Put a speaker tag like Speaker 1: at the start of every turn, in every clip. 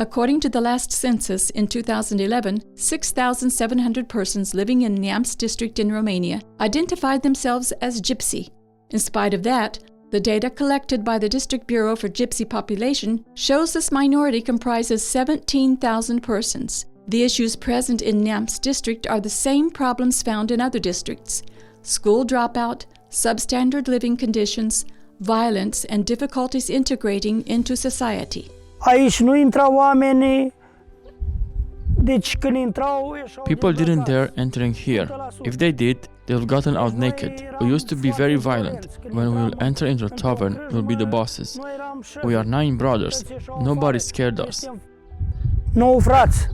Speaker 1: According to the last census in 2011, 6,700 persons living in Neamt district in Romania identified themselves as Gypsy. In spite of that, the data collected by the District Bureau for Gypsy Population shows this minority comprises 17,000 persons. The issues present in Neamt district are the same problems found in other districts: school dropout, substandard living conditions, violence, and difficulties integrating into society.
Speaker 2: Aici nu intrau oameni. Deci când intrau
Speaker 3: People didn't dare entering here. If they did, they would gotten out naked. We used to be very violent. When we will enter into a tavern, we will be the bosses. We are 9 brothers. Nobody scared us.
Speaker 2: 9 frați.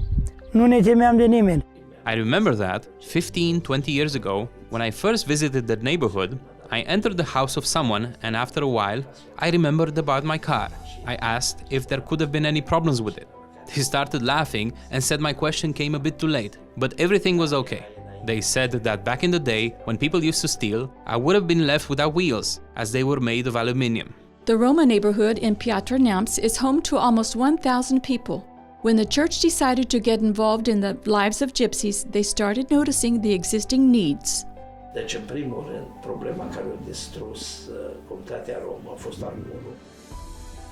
Speaker 2: Nu ne temeam de nimeni.
Speaker 4: I remember that 15-20 years ago, when I first visited that neighborhood, I entered the house of someone, and after a while, I remembered about my car. I asked if there could have been any problems with it. They started laughing and said my question came a bit too late, but everything was okay. They said that back in the day, when people used to steal, I would have been left without wheels, as they were made of aluminium.
Speaker 1: The Roma neighborhood in Piatra Neamț is home to almost 1,000 people. When the church decided to get involved in the lives of gypsies, they started noticing the existing needs.
Speaker 5: Deci, în primul rând, problema care a distrus comunitatea romă a fost alcoolul.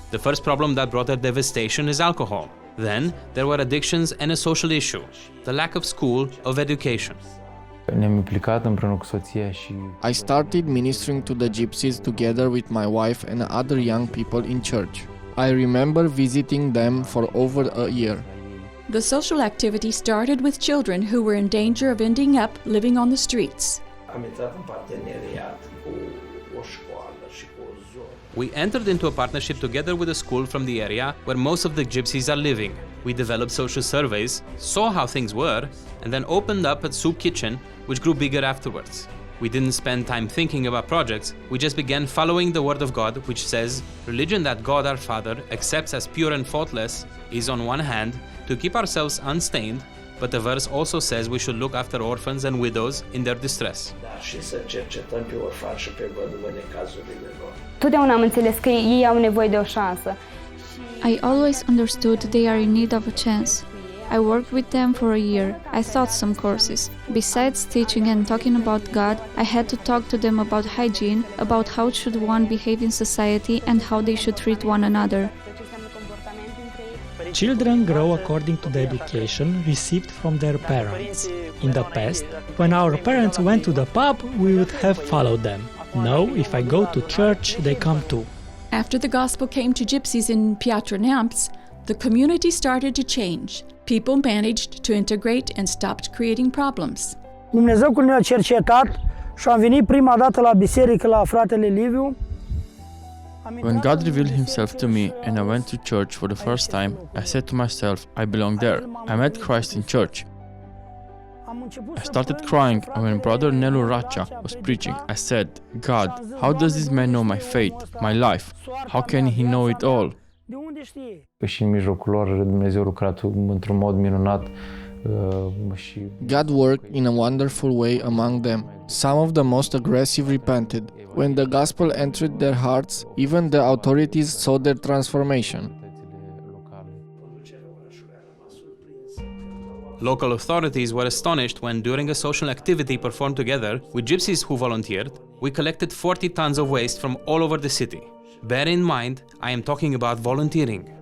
Speaker 4: The first problem that brought that devastation is alcohol. Then, there were addictions and a social issue, the lack of school, of education.
Speaker 6: Ne-am implicat împreună cu soția și
Speaker 7: I started ministering to the gypsies together with my wife and other young people in church. I remember visiting them for over a year.
Speaker 1: The social activity started with children who were in danger of ending up living on the streets.
Speaker 5: Am intrat în parteneriat cu o școală și cu o zonă.
Speaker 4: We entered into a partnership together with a school from the area where most of the gypsies are living. We developed social surveys, saw how things were, and then opened up a soup kitchen, which grew bigger afterwards. We didn't spend time thinking about projects, we just began following the word of God, which says, religion that God our Father accepts as pure and faultless is on one hand, to keep ourselves unstained, but the verse also says we should look after orphans and widows in their distress.
Speaker 5: Da, și să cercetăm pe orfani și pe văduve în cazurile lor.
Speaker 8: Totdeauna am înțeles că ei au nevoie de o șansă.
Speaker 9: I always understood they are in need of a chance. I worked with them for a year. I taught some courses. Besides teaching and talking about God, I had to talk to them about hygiene, about how should one behave in society and how they should treat one another.
Speaker 10: Children grow according to the education received from their parents. In the past, when our parents went to the pub, we would have followed them. Now, if I go to church, they come too.
Speaker 1: After the gospel came to gypsies in Piatra Neamț, the community started to change. People managed to integrate and stopped creating problems.
Speaker 2: Dumnezeu când ne-a cercetat și am venit prima dată la biserică la fratele Liviu.
Speaker 3: When God revealed himself to me and I went to church for the first time, I said to myself, I belong there. I met Christ in church. I started crying, and when Brother Nelu Racea was preaching, I said, God, how does this man know my fate, my life? How can he know it all?
Speaker 6: și în mijlocul lor Dumnezeu a lucrat într-un mod minunat.
Speaker 7: God worked in a wonderful way among them. Some of the most aggressive repented. When the gospel entered their hearts, even the authorities saw their transformation.
Speaker 4: Local authorities were astonished when, during a social activity performed together with gypsies who volunteered, we collected 40 tons of waste from all over the city. Bear in mind, I am talking about volunteering.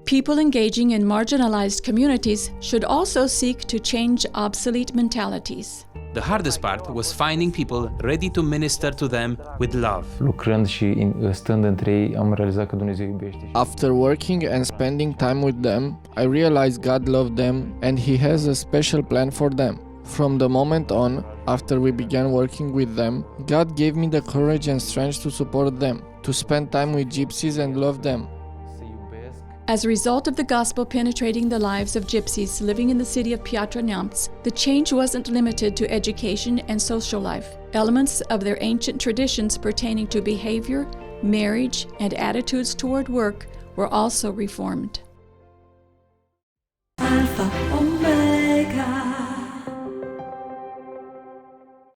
Speaker 1: People engaging in marginalized communities should also seek to change obsolete mentalities.
Speaker 4: The hardest part was finding people ready to minister to them with love.
Speaker 6: Lucrând și stând între ei, am realizat că Dumnezeu iubește.
Speaker 7: After working and spending time with them, I realized God loved them and He has a special plan for them. From the moment on, after we began working with them, God gave me the courage and strength to support them, to spend time with gypsies and love them.
Speaker 1: As a result of the gospel penetrating the lives of gypsies living in the city of Piatra Neamț, the change wasn't limited to education and social life. Elements of their ancient traditions pertaining to behavior, marriage, and attitudes toward work were also reformed.
Speaker 11: Alfa.